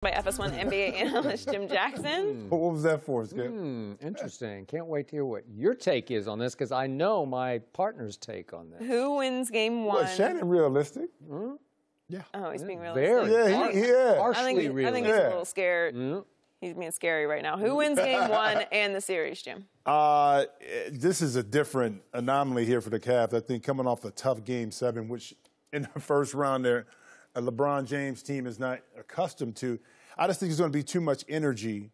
By FS1 NBA analyst Jim Jackson. What was that for, Skip? Interesting. Can't wait to hear what your take is on this, because I know my partner's take on this. Who wins game one? Was Shannon realistic? Yeah. Oh, he's being realistic. Very. Yeah. I think he's a little scared. He's being scary right now. Who wins game one and the series, Jim? This is a different anomaly here for the Cavs. I think coming off a tough game 7, which in the first round there, a LeBron James team is not accustomed to. I just think there's going to be too much energy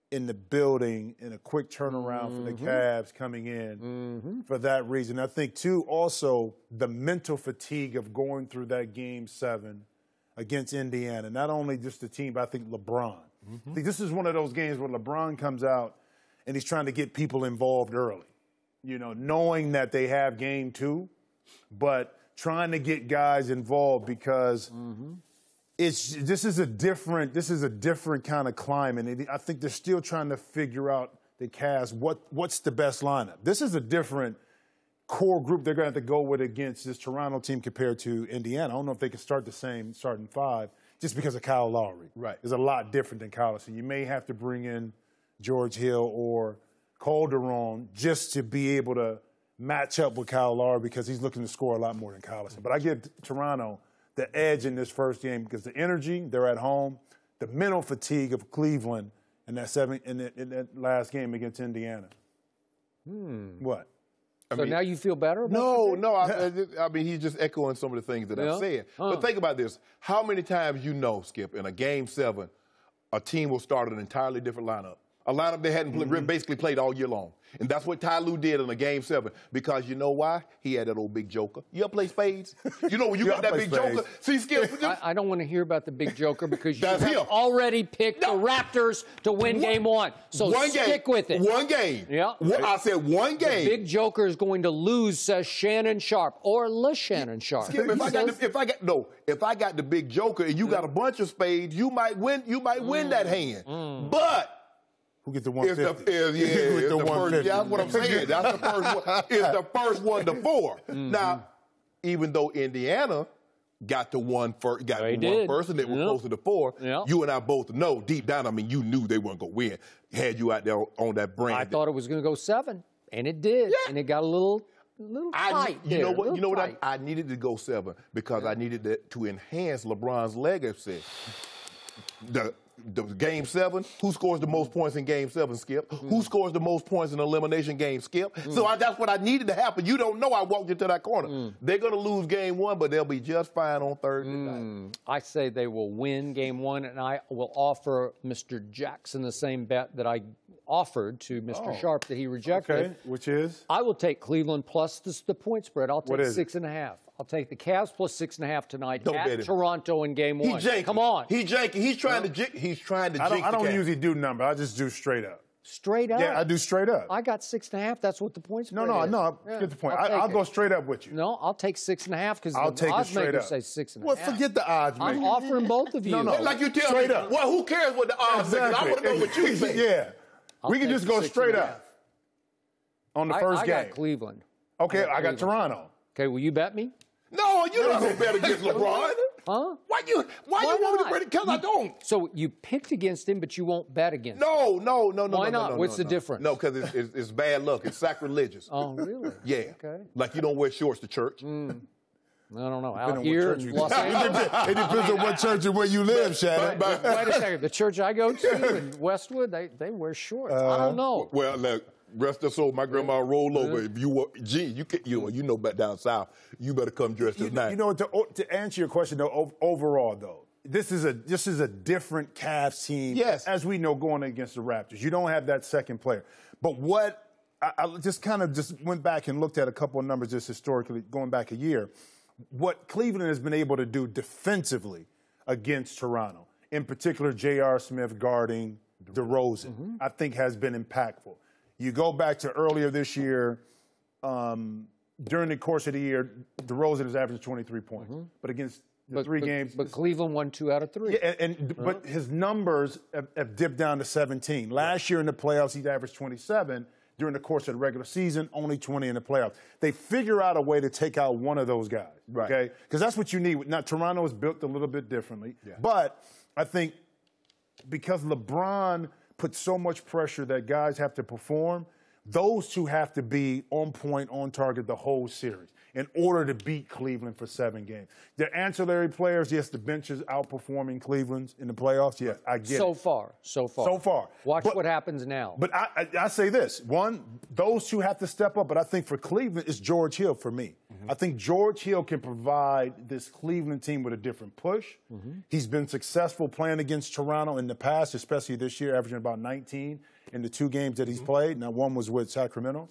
in the building and a quick turnaround for the Cavs coming in for that reason. I think, too, also the mental fatigue of going through that game 7 against Indiana. Not only just the team, but I think LeBron. I think this is one of those games where LeBron comes out and he's trying to get people involved early, you know, knowing that they have game 2, but trying to get guys involved because this is a different kind of climate. And I think they're still trying to figure out, the Cavs, what's the best lineup. This is a different core group they're going to have to go with against this Toronto team compared to Indiana. I don't know if they can start the same starting 5 just because of Kyle Lowry. Right. It's a lot different than Kyle. So you may have to bring in George Hill or Calderon just to be able to match up with Kyle Lowry because he's looking to score a lot more than Collison. But I give Toronto the edge in this first game because the energy, they're at home, the mental fatigue of Cleveland in that last game against Indiana. What? So now you feel better about No. I mean, he's just echoing some of the things that I said. But think about this. How many times Skip, in a game 7, a team will start an entirely different lineup? A lineup they hadn't basically played all year long. And that's what Ty Lue did in a game 7. Because you know why? He had that old big joker. You ever play spades? You know when you got that big joker? See, Skip. I don't want to hear about the big joker because you That's have him. already picked the Raptors to win game 1. So stick with it. One game. Yeah. I said one game. The big joker is going to lose, says Shannon Sharpe, or Shannon Sharpe. Skip, if I got the big joker and you got a bunch of spades, you might win that hand. But who gets the 150? That's what I'm saying. That's the first one. It's the first one to 4. Now, even though Indiana got the one first, and they were closer to 4, you and I both know deep down, I mean, you knew they weren't going to win. Had you out there on that brand. I thought it was going to go 7, and it did. Yeah. And it got a little tight. You know what? I needed to go 7 because I needed to enhance LeBron's legacy. The game 7, who scores the most points in game 7, Skip? Who scores the most points in elimination game, Skip? So that's what I needed to happen. You don't know I walked into that corner. They're going to lose game 1, but they'll be just fine on Thursday night. I say they will win game 1, and I will offer Mr. Jackson the same bet that I offered to Mr. Sharpe that he rejected. Okay, which is? I will take Cleveland plus the point spread. I'll take 6.5. I'll take the Cavs plus 6.5 tonight at Toronto in game 1. Come on. He's janky. He's trying to jinx I don't usually do number. I just do straight up. Straight up? Yeah, I do straight up. I got 6.5. That's what the point spread is. No. Get the point. I'll go straight up with you. No, I'll take 6.5 because the odds makers say 6.5. Well, forget the odds makers. I'm offering both of you. No. Like you tell me, well, who cares what the odds makers? I want to know what you think. Yeah. We can just go straight up on the first game. I got Cleveland. Okay, I got Toronto. Okay, will you bet me? No, you're not going to bet against LeBron. Huh? Why you want me to bet? Because I don't. So you picked against him, but you won't bet against him? No. Why not? What's the difference? No, because it's bad luck. It's sacrilegious. Oh, really? Yeah. Okay. Like you don't wear shorts to church. I don't know. Out here in Los Angeles. It depends on what church and where you live, Shannon. Wait a second. The church I go to in Westwood, they wear shorts. I don't know. Well, look, rest her soul, my grandma rolled over. If you were, you know back down south, you better come dressed as nice. You know, to answer your question, though, overall, though, this is a different Cavs team. Yes. As we know, going against the Raptors. You don't have that second player. But what I just kind of went back and looked at a couple of numbers just historically, going back a year. What Cleveland has been able to do defensively against Toronto, in particular J.R. Smith guarding DeRozan, I think has been impactful. You go back to earlier this year, during the course of the year, DeRozan has averaged 23 points. But against the 3 games. But Cleveland won 2 out of 3. Yeah, but his numbers have dipped down to 17. Last year in the playoffs, he averaged 27. During the course of the regular season, only 20 in the playoffs. They figure out a way to take out one of those guys, okay? Because that's what you need. Now, Toronto is built a little bit differently, but I think because LeBron puts so much pressure that guys have to perform, those two have to be on point, on target the whole series in order to beat Cleveland for 7 games. The ancillary players, yes, the bench is outperforming Cleveland's in the playoffs. Yes, I get it. So far. So far. Watch what happens now. But I say this. One, those two have to step up, but I think for Cleveland, it's George Hill for me. I think George Hill can provide this Cleveland team with a different push. He's been successful playing against Toronto in the past, especially this year, averaging about 19 in the 2 games that he's played. Now, one was with Sacramento.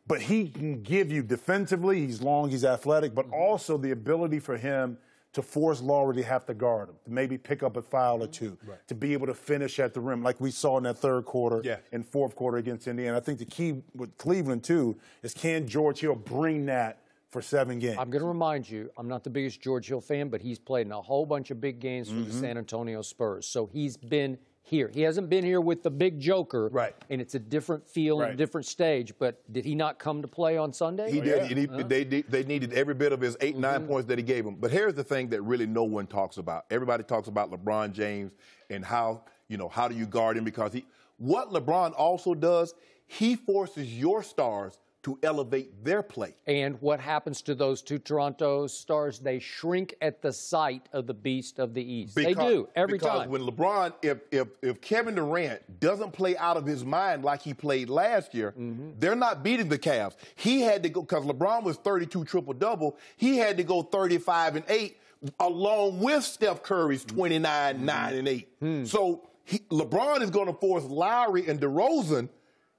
But he can give you defensively, he's long, he's athletic, but also the ability for him to force Lowry to have to guard him, to maybe pick up a foul or two, to be able to finish at the rim like we saw in that third quarter and fourth quarter against Indiana. I think the key with Cleveland, too, is can George Hill bring that for 7 games? I'm going to remind you, I'm not the biggest George Hill fan, but he's played in a whole bunch of big games for the San Antonio Spurs. So he's been here. He hasn't been here with the big joker, and it's a different feel and a different stage, but did he not come to play on Sunday? He did. They needed every bit of his 8, 9 points that he gave them. But here's the thing that really no one talks about. Everybody talks about LeBron James and how do you guard him, because what LeBron also does, he forces your stars to elevate their play. And what happens to those 2 Toronto stars? They shrink at the sight of the beast of the East. They do, every time. Because when LeBron, if Kevin Durant doesn't play out of his mind like he played last year, they're not beating the Cavs. He had to go, because LeBron was 32 triple-double, he had to go 35 and 8 along with Steph Curry's 29, 9 and 8. So LeBron is going to force Lowry and DeRozan.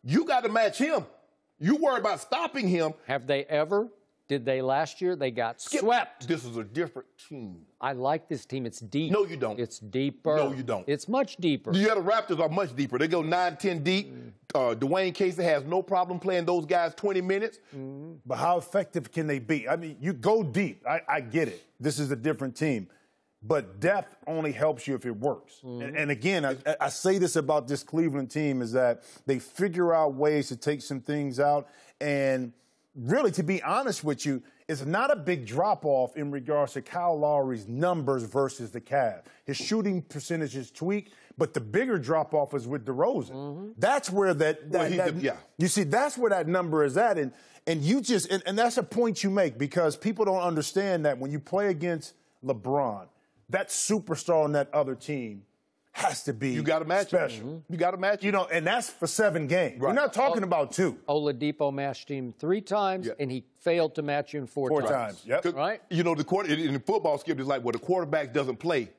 You got to match him. You worry about stopping him. Have they ever? Did they last year? They got swept. This is a different team. I like this team. It's deep. No, you don't. It's deeper. No, you don't. It's much deeper. The other Raptors are much deeper. They go 9, 10 deep. Dwayne Casey has no problem playing those guys 20 minutes. But how effective can they be? I mean, you go deep. I get it. This is a different team. But depth only helps you if it works. And again, I say this about this Cleveland team is that they figure out ways to take some things out. And really, to be honest with you, it's not a big drop-off in regards to Kyle Lowry's numbers versus the Cavs. His shooting percentage is tweaked, but the bigger drop-off is with DeRozan. That's where you see, that's where that number is at. And that's a point you make, because people don't understand that when you play against LeBron, that superstar on that other team has to be special. You got to match him. And that's for 7 games. We're not talking about 2. Oladipo matched him 3 times, and he failed to match him 4 times. Right? In the football, Skip, is like, well, the quarterback doesn't play.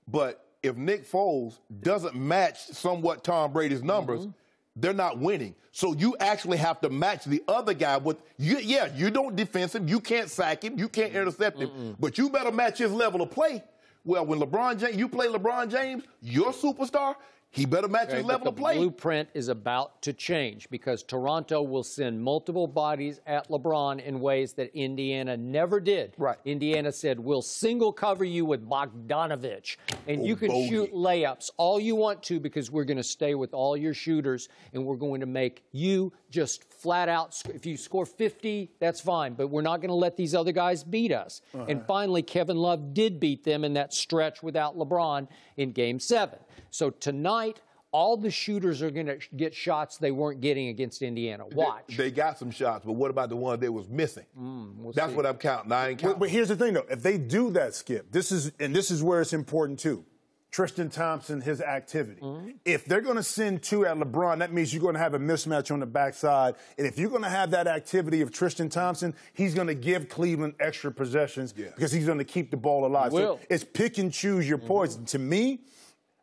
But if Nick Foles doesn't match somewhat Tom Brady's numbers, they're not winning. So you actually have to match the other guy with, you don't defense him, you can't sack him, you can't intercept him, but you better match his level of play. Well, when you play LeBron James, your superstar, he better match his level of play. The blueprint is about to change, because Toronto will send multiple bodies at LeBron in ways that Indiana never did. Indiana said, we'll single cover you with Bogdanovich, and you can shoot layups all you want to, because we're going to stay with all your shooters, and we're going to make you just flat out. If you score 50, that's fine, but we're not going to let these other guys beat us. And finally, Kevin Love did beat them in that stretch without LeBron in Game 7. So tonight, all the shooters are going to get shots they weren't getting against Indiana. Watch. They got some shots, but what about the one they was missing? That's what I'm counting. I ain't counting. But here's the thing, though. If they do that, Skip, this is where it's important, too. Tristan Thompson, his activity. If they're going to send 2 at LeBron, that means you're going to have a mismatch on the backside. And if you're going to have that activity of Tristan Thompson, he's going to give Cleveland extra possessions because he's going to keep the ball alive. So it's pick and choose your poison. To me,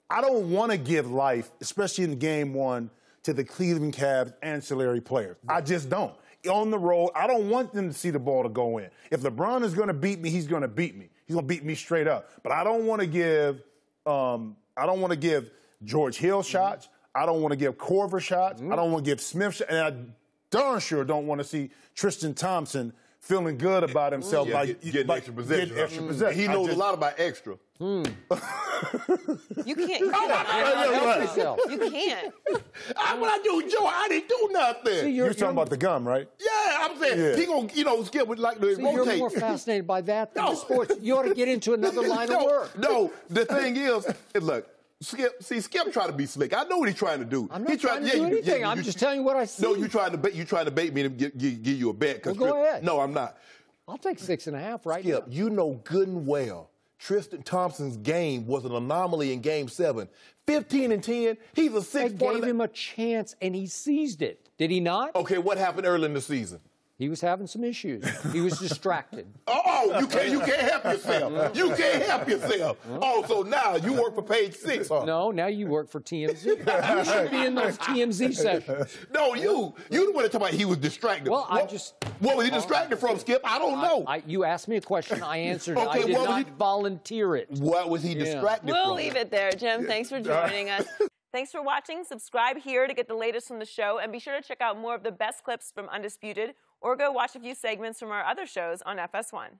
I don't want to give life, especially in Game 1, to the Cleveland Cavs ancillary players. I just don't. On the road, I don't want them to see the ball to go in. If LeBron is going to beat me, he's going to beat me. He's going to beat me straight up. But I don't want to give George Hill shots. I don't want to give Korver shots. I don't want to give Smith shots. And I darn sure don't want to see Tristan Thompson feeling good about himself getting extra possession. He knows a lot about extra. You can't help yourself. You can't. What I do, Joe, I didn't do nothing. See, you're talking about the gum, right? Yeah, I'm saying he gonna, Skip with like the rotate. You're more fascinated by that than the sports. You ought to get into another line of work. No, the thing is, look, Skip trying to be slick. I know what he's trying to do. I'm not trying to do anything. I'm just telling you what I see. No, you trying to bait me to give you a bet. Well, go ahead. No, I'm not. I'll take 6.5 right Skip, now. you know good and well Tristan Thompson's game was an anomaly in Game 7. 15 and 10, he's a 6 They gave him a chance, and he seized it. Did he not? Okay, what happened early in the season? He was having some issues. He was distracted. You can't help yourself. You can't help yourself. Oh, so now you work for Page 6, huh? No, now you work for TMZ. You should be in those TMZ sessions. No, you the one that talking about he was distracted. Well, what was he distracted from, Skip? I don't know. You asked me a question, I answered it. Okay, I did not volunteer it. What was he distracted from? We'll leave it there, Jim. Thanks for joining us. Thanks for watching. Subscribe here to get the latest from the show, and be sure to check out more of the best clips from Undisputed, or go watch a few segments from our other shows on FS1.